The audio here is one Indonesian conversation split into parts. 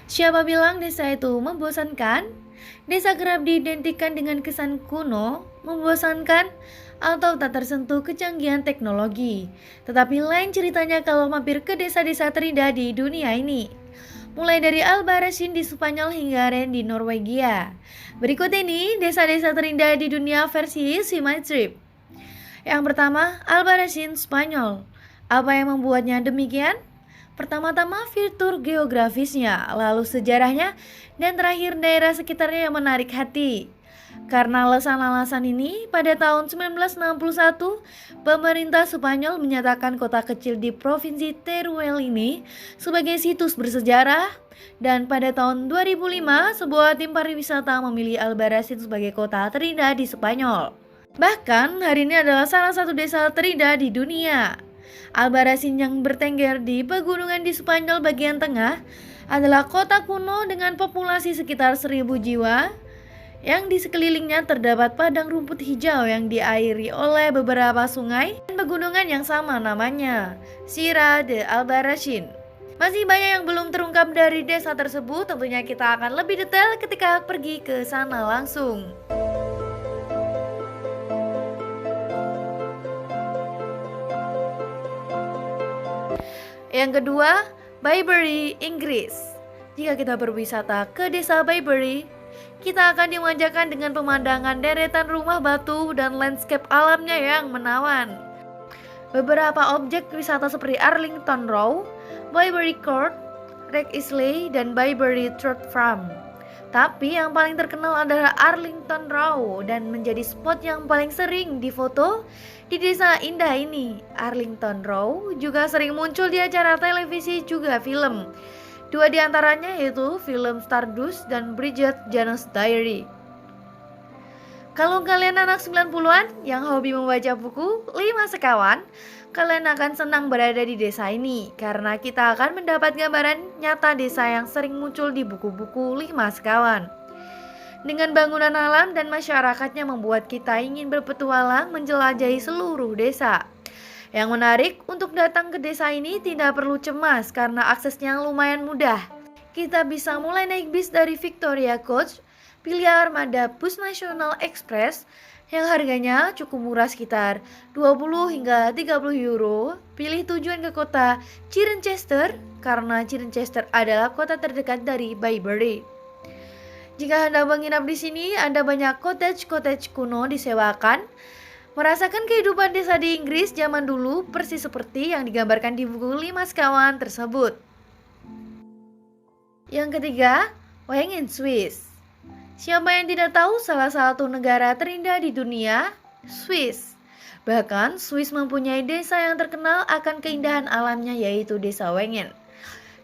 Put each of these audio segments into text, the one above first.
Siapa bilang desa itu membosankan? Desa kerap diidentikan dengan kesan kuno, membosankan, atau tak tersentuh kecanggihan teknologi. Tetapi lain ceritanya kalau mampir ke desa-desa terindah di dunia ini. Mulai dari Albarracin di Spanyol hingga Ren di Norwegia. Berikut ini desa-desa terindah di dunia versi See My Trip. Yang pertama, Albarracin, Spanyol. Apa yang membuatnya demikian? Pertama-tama fitur geografisnya, lalu sejarahnya, dan terakhir daerah sekitarnya yang menarik hati. Karena alasan-alasan ini, pada tahun 1961, pemerintah Spanyol menyatakan kota kecil di Provinsi Teruel ini sebagai situs bersejarah, dan pada tahun 2005, sebuah tim pariwisata memilih Albarracin sebagai kota terindah di Spanyol. Bahkan, hari ini adalah salah satu desa terindah di dunia. Albarracin yang bertengger di pegunungan di Spanyol bagian tengah adalah kota kuno dengan populasi sekitar 1000 jiwa yang di sekelilingnya terdapat padang rumput hijau yang diairi oleh beberapa sungai dan pegunungan yang sama namanya, Sierra de Albarracin. Masih banyak yang belum terungkap dari desa tersebut, tentunya kita akan lebih detail ketika pergi ke sana langsung. Yang kedua, Bayberry, Inggris. Jika kita berwisata ke desa Bayberry, kita akan dimanjakan dengan pemandangan deretan rumah batu dan landscape alamnya yang menawan. Beberapa objek wisata seperti Arlington Row, Bayberry Court, Rex Islay, dan Bayberry Trout Farm. Tapi yang paling terkenal adalah Arlington Row dan menjadi spot yang paling sering difoto di desa indah ini. Arlington Row juga sering muncul di acara televisi juga film. Dua di antaranya yaitu film Stardust dan Bridget Jones' Diary. Kalau kalian anak 90-an yang hobi membaca buku 5 sekawan, kalian akan senang berada di desa ini karena kita akan mendapat gambaran nyata desa yang sering muncul di buku-buku 5 sekawan. Dengan bangunan alam dan masyarakatnya membuat kita ingin berpetualang menjelajahi seluruh desa. Yang menarik, untuk datang ke desa ini tidak perlu cemas karena aksesnya lumayan mudah. Kita bisa mulai naik bis dari Victoria Coach, pilih armada bus nasional ekspres yang harganya cukup murah sekitar 20 hingga 30 euro. Pilih tujuan ke kota Cirencester karena Cirencester adalah kota terdekat dari Bayberry. Jika Anda menginap di sini, ada banyak cottage-cottage kuno disewakan. Merasakan kehidupan desa di Inggris zaman dulu persis seperti yang digambarkan di buku 5 sekawan tersebut. Yang ketiga, Wengen, Swiss. Siapa yang tidak tahu salah satu negara terindah di dunia? Swiss. Bahkan Swiss mempunyai desa yang terkenal akan keindahan alamnya yaitu Desa Wengen.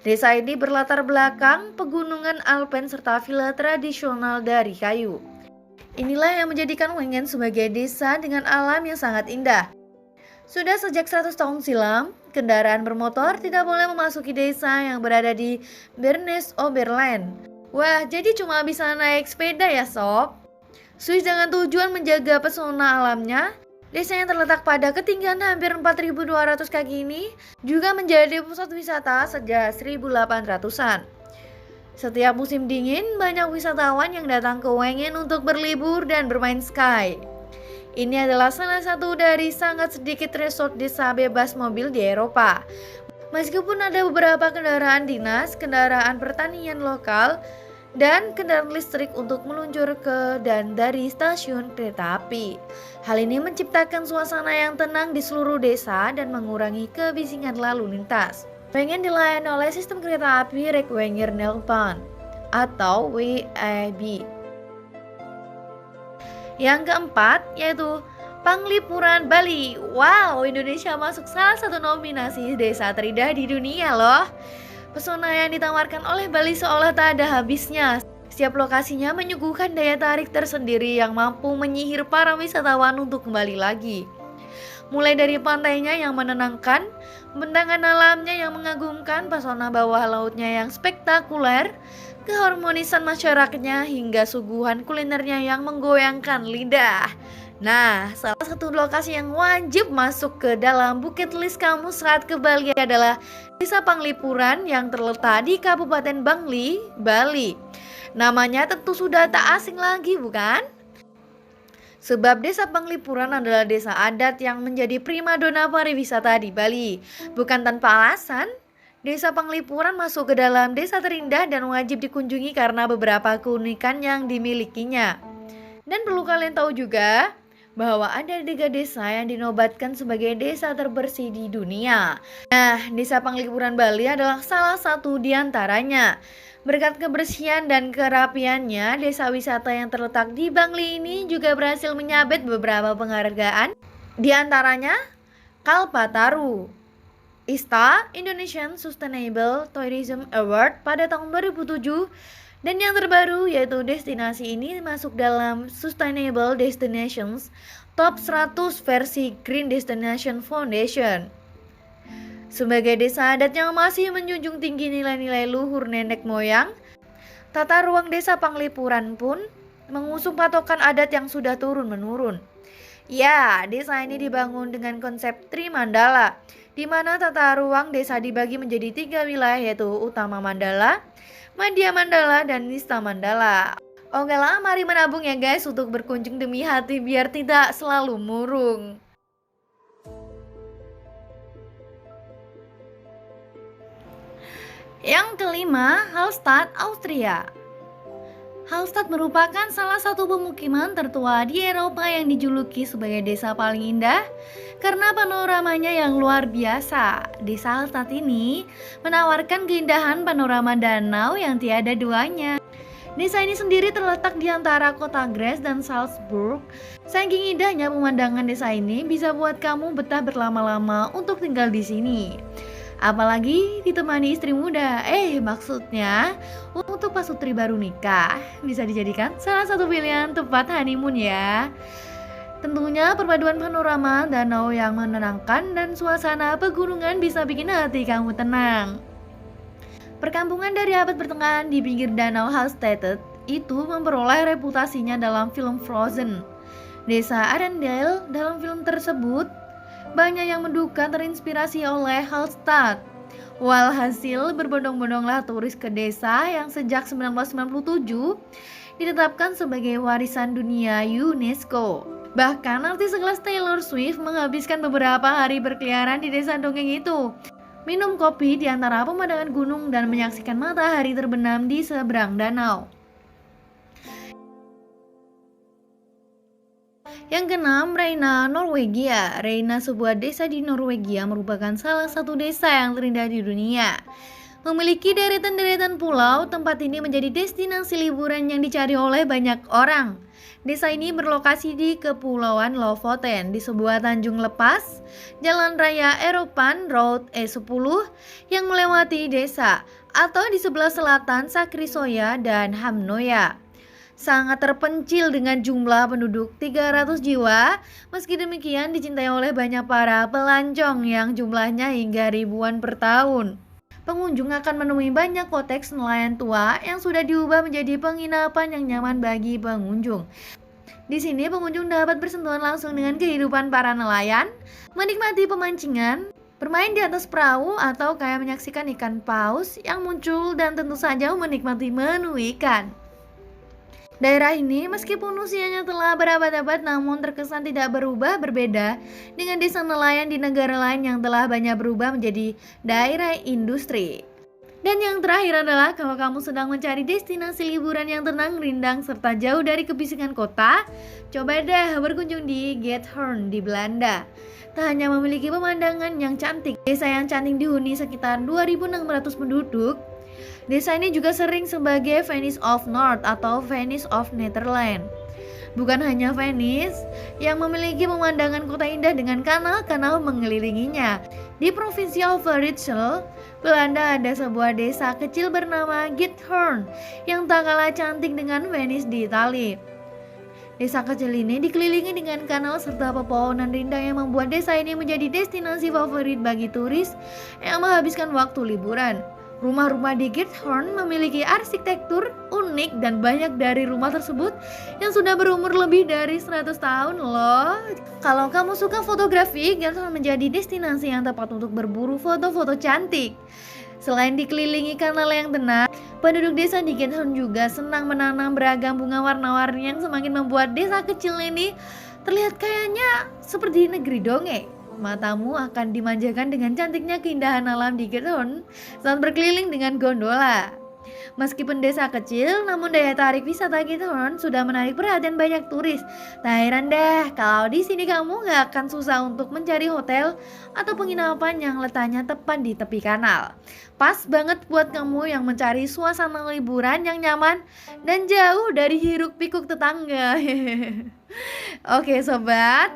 Desa ini berlatar belakang pegunungan Alpen serta villa tradisional dari kayu. Inilah yang menjadikan Wengen sebagai desa dengan alam yang sangat indah. Sudah sejak 100 tahun silam, kendaraan bermotor tidak boleh memasuki desa yang berada di Bernese-Oberland. Wah, jadi cuma bisa naik sepeda ya sob? Swiss dengan tujuan menjaga pesona alamnya, desa yang terletak pada ketinggian hampir 4.200 kaki ini juga menjadi pusat wisata sejak 1800-an. Setiap musim dingin, banyak wisatawan yang datang ke Wengen untuk berlibur dan bermain ski. Ini adalah salah satu dari sangat sedikit resort desa bebas mobil di Eropa. Meskipun ada beberapa kendaraan dinas, kendaraan pertanian lokal, dan kendaraan listrik untuk meluncur ke dan dari stasiun kereta api. Hal ini menciptakan suasana yang tenang di seluruh desa dan mengurangi kebisingan lalu lintas. Wengen dilayani oleh sistem kereta api Rijkswaterstaat atau WAB. Yang keempat yaitu Panglipuran, Bali. Wow, Indonesia masuk salah satu nominasi desa terindah di dunia loh. Pesona yang ditawarkan oleh Bali seolah tak ada habisnya. Setiap lokasinya menyuguhkan daya tarik tersendiri yang mampu menyihir para wisatawan untuk kembali lagi. Mulai dari pantainya yang menenangkan, bentangan alamnya yang mengagumkan, pesona bawah lautnya yang spektakuler, keharmonisan masyarakatnya hingga suguhan kulinernya yang menggoyangkan lidah. Nah, salah satu lokasi yang wajib masuk ke dalam bucket list kamu saat ke Bali adalah Desa Panglipuran yang terletak di Kabupaten Bangli, Bali. Namanya tentu sudah tak asing lagi, bukan? Sebab Desa Panglipuran adalah desa adat yang menjadi primadona pariwisata di Bali. Bukan tanpa alasan, Desa Panglipuran masuk ke dalam desa terindah dan wajib dikunjungi karena beberapa keunikan yang dimilikinya. Dan perlu kalian tahu juga bahwa ada 3 desa yang dinobatkan sebagai desa terbersih di dunia. Nah, Desa Panglipuran Bali adalah salah satu di antaranya. Berkat kebersihan dan kerapiannya, desa wisata yang terletak di Bangli ini juga berhasil menyabet beberapa penghargaan. Di antaranya, Kalpataru, ISTA Indonesian Sustainable Tourism Award pada tahun 2007. Dan yang terbaru yaitu destinasi ini masuk dalam Sustainable Destinations Top 100 versi Green Destination Foundation. Sebagai desa adat yang masih menjunjung tinggi nilai-nilai luhur nenek moyang, tata ruang Desa Panglipuran pun mengusung patokan adat yang sudah turun-menurun. Ya, desa ini dibangun dengan konsep Trimandala, di mana tata ruang desa dibagi menjadi 3 wilayah yaitu Utama Mandala, Madhya Mandala, dan Nista Mandala. Oke lah, mari menabung ya guys untuk berkunjung demi hati biar tidak selalu murung. Yang kelima, Hallstatt, Austria. Hallstatt merupakan salah satu pemukiman tertua di Eropa yang dijuluki sebagai desa paling indah karena panoramanya yang luar biasa. Desa Hallstatt ini menawarkan keindahan panorama danau yang tiada duanya. Desa ini sendiri terletak di antara kota Graz dan Salzburg. Saking indahnya pemandangan desa ini bisa buat kamu betah berlama-lama untuk tinggal di sini. Apalagi ditemani istri muda. Maksudnya untuk pasutri baru nikah bisa dijadikan salah satu pilihan tempat honeymoon ya. Tentunya perpaduan panorama danau yang menenangkan dan suasana pegunungan bisa bikin hati kamu tenang. Perkampungan dari abad pertengahan di pinggir danau Hallstatt itu memperoleh reputasinya dalam film Frozen. Desa Arendelle dalam film tersebut banyak yang menduga terinspirasi oleh Hallstatt. Walhasil berbondong-bondonglah turis ke desa yang sejak 1997 ditetapkan sebagai warisan dunia UNESCO. Bahkan artis sekelas Taylor Swift menghabiskan beberapa hari berkeliaran di desa dongeng itu, minum kopi di antara pemandangan gunung dan menyaksikan matahari terbenam di seberang danau. Yang keenam, Reina, Norwegia. Reina, sebuah desa di Norwegia, merupakan salah satu desa yang terindah di dunia. Memiliki deretan-deretan pulau, tempat ini menjadi destinasi liburan yang dicari oleh banyak orang. Desa ini berlokasi di Kepulauan Lofoten, di sebuah tanjung lepas Jalan Raya Eropan Road E10 yang melewati desa, atau di sebelah selatan Sakrisoya dan Hamnoya. Sangat terpencil dengan jumlah penduduk 300 jiwa. Meski demikian dicintai oleh banyak para pelancong yang jumlahnya hingga ribuan per tahun. Pengunjung akan menemui banyak koteks nelayan tua yang sudah diubah menjadi penginapan yang nyaman bagi pengunjung. Di sini pengunjung dapat bersentuhan langsung dengan kehidupan para nelayan, menikmati pemancingan, bermain di atas perahu, atau kayak menyaksikan ikan paus yang muncul, dan tentu saja menikmati menu ikan. Daerah ini meskipun usianya telah berabad-abad namun terkesan tidak berubah, berbeda dengan desa nelayan di negara lain yang telah banyak berubah menjadi daerah industri. Dan yang terakhir adalah kalau kamu sedang mencari destinasi liburan yang tenang, rindang, serta jauh dari kebisingan kota, coba deh berkunjung di Giethoorn di Belanda. Tak hanya memiliki pemandangan yang cantik, desa yang cantik dihuni sekitar 2.600 penduduk. Desa ini juga sering sebagai Venice of North atau Venice of Netherlands. Bukan hanya Venice yang memiliki pemandangan kota indah dengan kanal-kanal mengelilinginya. Di provinsi Overijssel, Belanda, ada sebuah desa kecil bernama Giethoorn yang tak kalah cantik dengan Venice di Italia. Desa kecil ini dikelilingi dengan kanal serta pepohonan rindang yang membuat desa ini menjadi destinasi favorit bagi turis yang menghabiskan waktu liburan. Rumah-rumah di Githorn memiliki arsitektur unik dan banyak dari rumah tersebut yang sudah berumur lebih dari 100 tahun loh. Kalau kamu suka fotografi, Githorn menjadi destinasi yang tepat untuk berburu foto-foto cantik. Selain dikelilingi kanal yang tenang, penduduk desa di Githorn juga senang menanam beragam bunga warna-warni yang semakin membuat desa kecil ini terlihat kayaknya seperti negeri dongeng. Matamu akan dimanjakan dengan cantiknya keindahan alam di Githorn saat berkeliling dengan gondola. Meskipun desa kecil, namun daya tarik wisata Githorn sudah menarik perhatian banyak turis. Tak heran deh kalau di sini kamu gak akan susah untuk mencari hotel atau penginapan yang letaknya tepat di tepi kanal. Pas banget buat kamu yang mencari suasana liburan yang nyaman dan jauh dari hiruk pikuk tetangga. Oke sobat,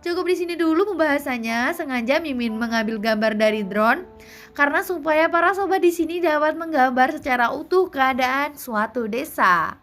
cukup di sini dulu pembahasannya. Sengaja Mimin mengambil gambar dari drone karena supaya para sobat di sini dapat menggambar secara utuh keadaan suatu desa.